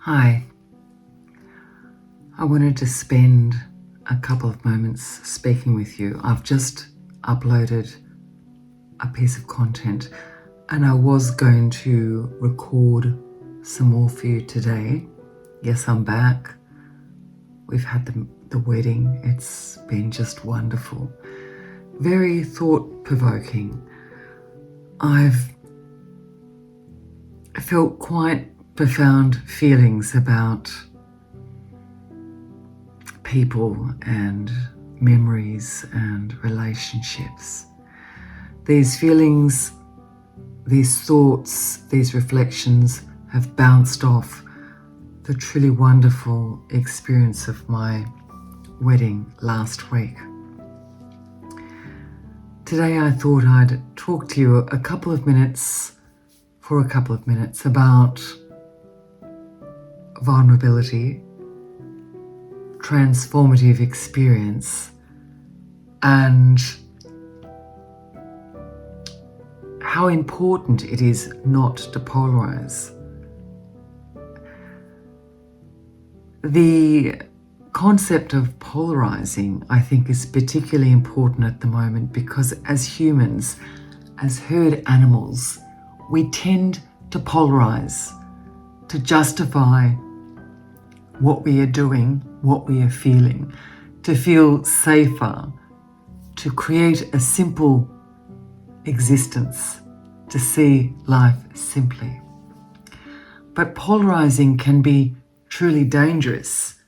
Hi, I wanted to spend a couple of moments speaking with you. I've just uploaded a piece of content and I was going to record some more for you today. Yes, I'm back. We've had the wedding. It's been just wonderful. Very thought-provoking. I've felt quite profound feelings about people and memories and relationships. These feelings, these thoughts, these reflections have bounced off the truly wonderful experience of my wedding last week. Today I thought I'd talk to you for a couple of minutes about vulnerability, transformative experience, and how important it is not to polarize. The concept of polarizing, I think, is particularly important at the moment because as humans, as herd animals, we tend to polarize, to justify what we are doing, what we are feeling, to feel safer, to create a simple existence, to see life simply. But polarizing can be truly dangerous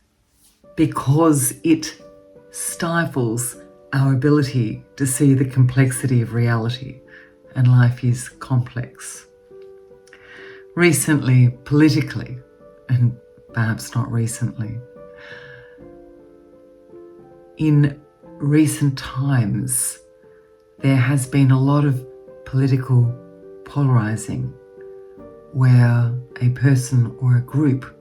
because it stifles our ability to see the complexity of reality, and life is complex. Recently, politically, and perhaps not recently, in recent times, there has been a lot of political polarizing where a person or a group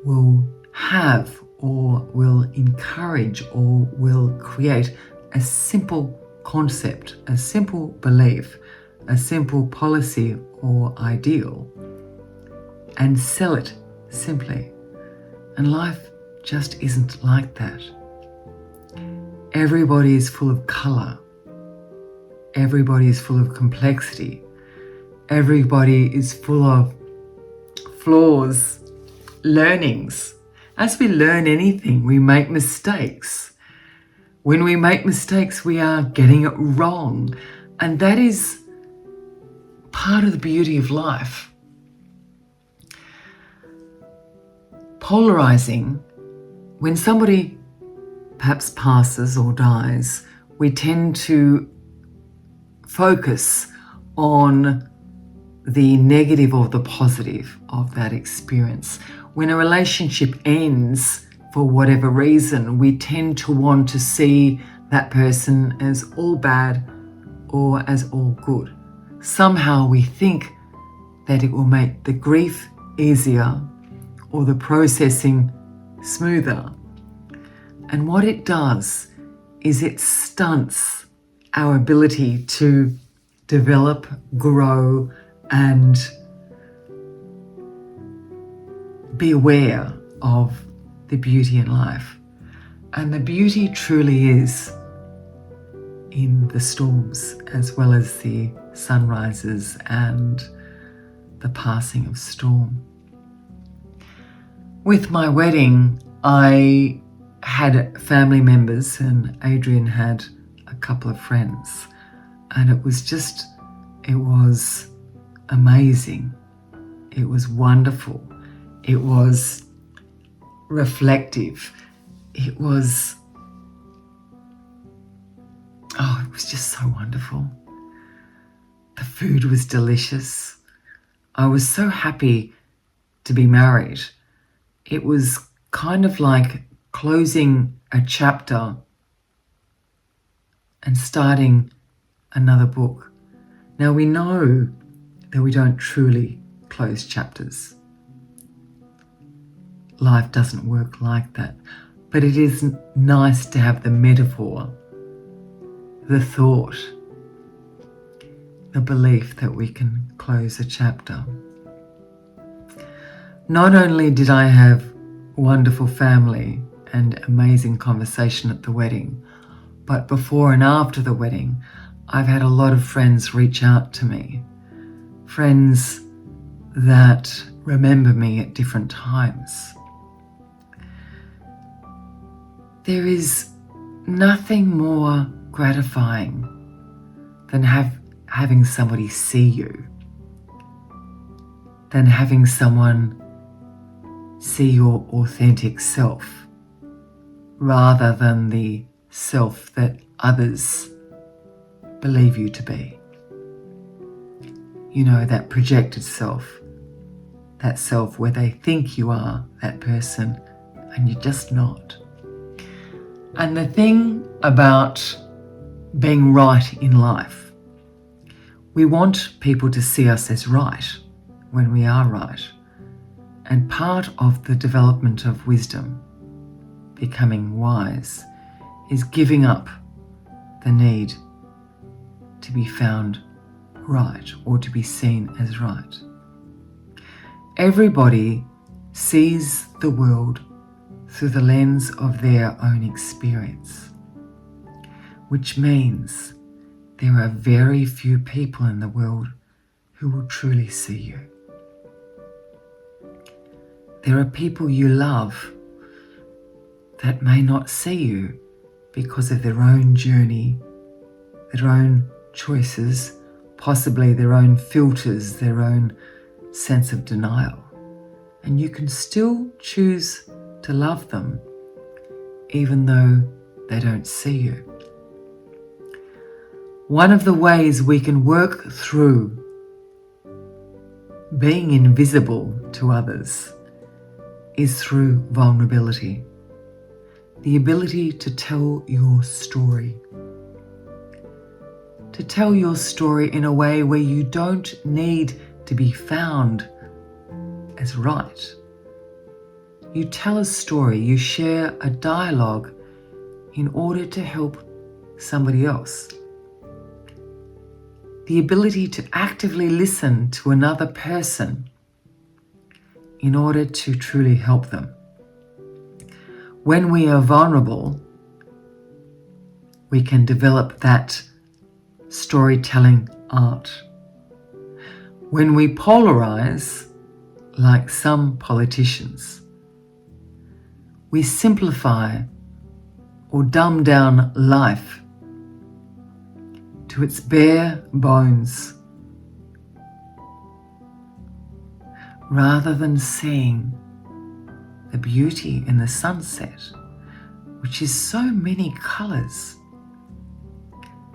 will have or will encourage or will create a simple concept, a simple belief, a simple policy or ideal, and sell it simply. And life just isn't like that. Everybody is full of colour. Everybody is full of complexity. Everybody is full of flaws, learnings. As we learn anything, we make mistakes. When we make mistakes, we are getting it wrong. And that is part of the beauty of life. Polarizing, when somebody perhaps passes or dies, we tend to focus on the negative or the positive of that experience. When a relationship ends for whatever reason, we tend to want to see that person as all bad or as all good. Somehow we think that it will make the grief easier or the processing smoother. And what it does is it stunts our ability to develop, grow, and be aware of the beauty in life. And the beauty truly is in the storms as well as the sunrises and the passing of storm. With my wedding, I had family members and Adrian had a couple of friends, and it was amazing. It was wonderful. It was reflective. It was just so wonderful. The food was delicious. I was so happy to be married. It was kind of like closing a chapter and starting another book. Now we know that we don't truly close chapters. Life doesn't work like that. But it is nice to have the metaphor, the thought, the belief that we can close a chapter. Not only did I have wonderful family and amazing conversation at the wedding, but before and after the wedding, I've had a lot of friends reach out to me. Friends that remember me at different times. There is nothing more gratifying than having somebody see you, than having someone see your authentic self, rather than the self that others believe you to be. You know, that projected self, that self where they think you are that person and you're just not. And the thing about being right in life, we want people to see us as right when we are right. And part of the development of wisdom, becoming wise, is giving up the need to be found right or to be seen as right. Everybody sees the world through the lens of their own experience, which means there are very few people in the world who will truly see you. There are people you love that may not see you because of their own journey, their own choices, possibly their own filters, their own sense of denial. And you can still choose to love them even though they don't see you. One of the ways we can work through being invisible to others is through vulnerability. The ability to tell your story. To tell your story in a way where you don't need to be found as right. You tell a story, you share a dialogue in order to help somebody else. The ability to actively listen to another person in order to truly help them. When we are vulnerable, we can develop that storytelling art. When we polarize, like some politicians, we simplify or dumb down life to its bare bones, rather than seeing the beauty in the sunset, which is so many colours.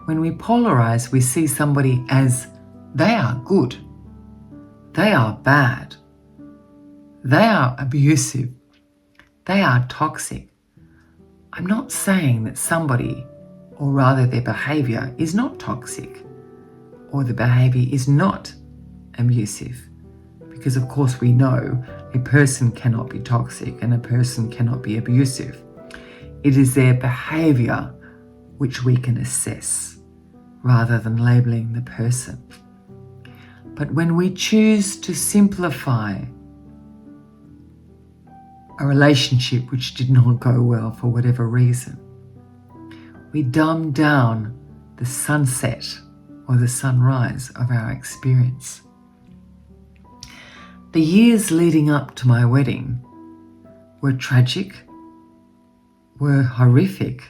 When we polarize, we see somebody as they are good, they are bad, they are abusive, they are toxic. I'm not saying that somebody, or rather their behaviour, is not toxic or the behaviour is not abusive. Because of course we know a person cannot be toxic and a person cannot be abusive. It is their behaviour which we can assess rather than labelling the person. But when we choose to simplify a relationship which did not go well for whatever reason, we dumb down the sunset or the sunrise of our experience. The years leading up to my wedding were tragic, were horrific,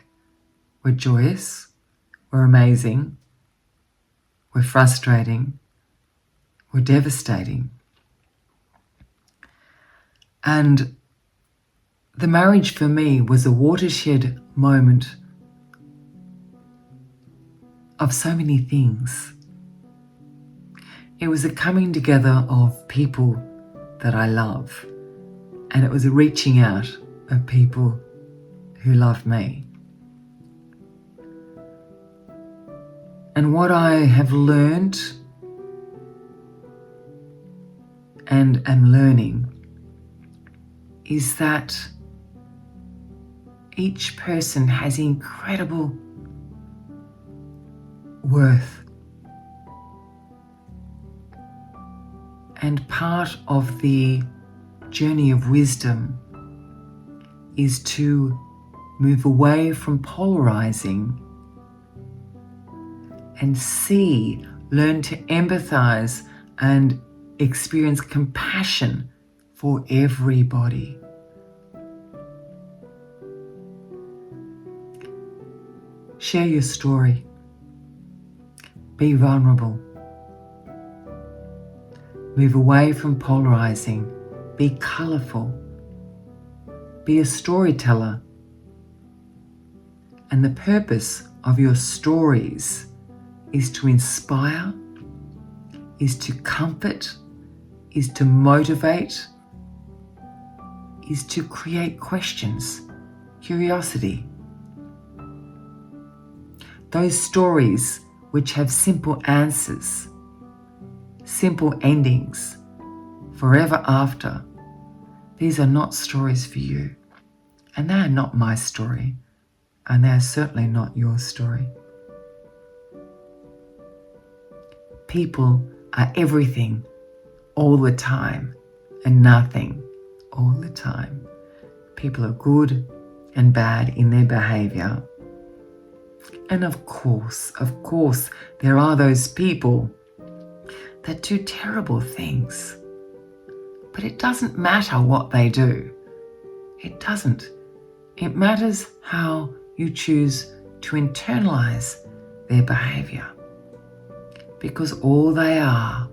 were joyous, were amazing, were frustrating, were devastating. And the marriage for me was a watershed moment of so many things. It was a coming together of people that I love, and it was a reaching out of people who love me. And what I have learned and am learning is that each person has incredible worth. And part of the journey of wisdom is to move away from polarizing and learn to empathize and experience compassion for everybody. Share your story. Be vulnerable. Move away from polarizing. Be colorful. Be a storyteller. And the purpose of your stories is to inspire, is to comfort, is to motivate, is to create questions, curiosity. Those stories which have simple answers, simple endings, forever after, these are not stories for you. And they are not my story. And they are certainly not your story. People are everything all the time and nothing all the time. People are good and bad in their behavior. And of course, there are those people that do terrible things. But it doesn't matter what they do. It doesn't. It matters how you choose to internalize their behavior. Because all they are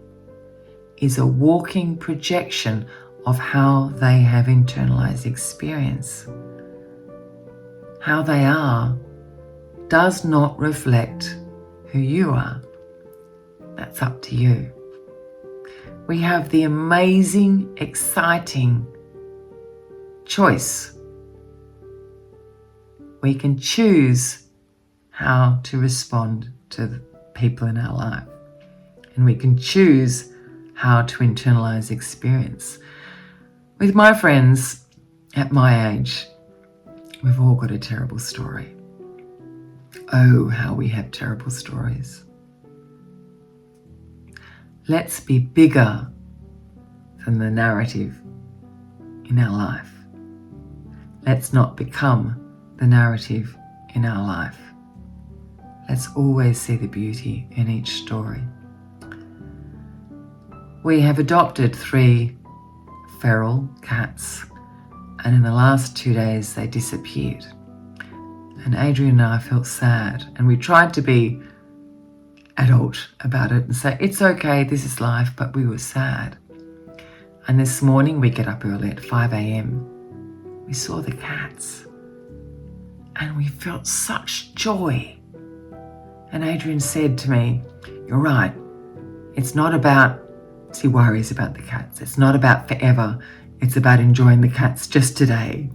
is a walking projection of how they have internalized experience. How they are does not reflect who you are. That's up to you. We have the amazing, exciting choice. We can choose how to respond to the people in our life. And we can choose how to internalize experience. With my friends at my age, we've all got a terrible story. Oh, how we have terrible stories. Let's be bigger than the narrative in our life. Let's not become the narrative in our life. Let's always see the beauty in each story. We have adopted 3 feral cats, and in the last 2 days they disappeared. And Adrian and I felt sad, and we tried to be adult about it and say, it's okay, this is life, but we were sad. And this morning we get up early at 5 a.m. We saw the cats and we felt such joy. And Adrian said to me, you're right, it's not about, he worries about the cats, it's not about forever, it's about enjoying the cats just today.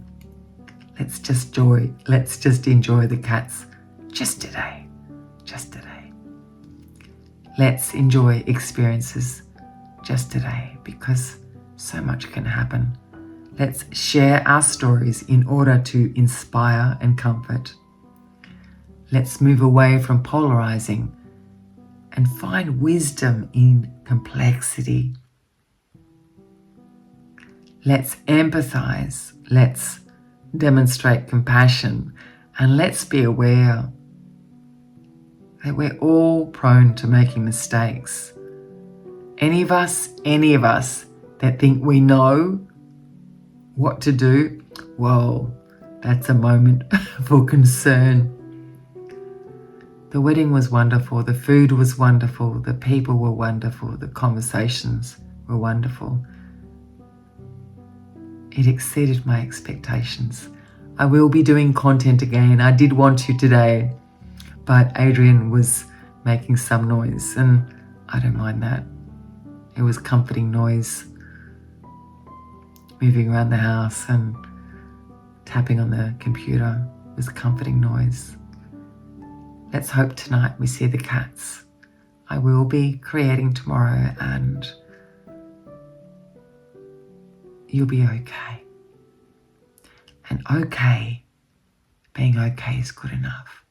Let's just enjoy the cats just today, just today. Let's enjoy experiences just today, because so much can happen. Let's share our stories in order to inspire and comfort. Let's move away from polarizing and find wisdom in complexity. Let's empathize. Let's demonstrate compassion. And let's be aware that we're all prone to making mistakes. Any of us that think we know what to do, well, that's a moment for concern. The wedding was wonderful, the food was wonderful, the people were wonderful, the conversations were wonderful. It exceeded my expectations. I will be doing content again. I did want to today, but Adrian was making some noise, and I don't mind that. It was comforting noise, moving around the house and tapping on the computer was comforting noise. Let's hope tonight we see the cats. I will be creating tomorrow, and you'll be okay. And being okay is good enough.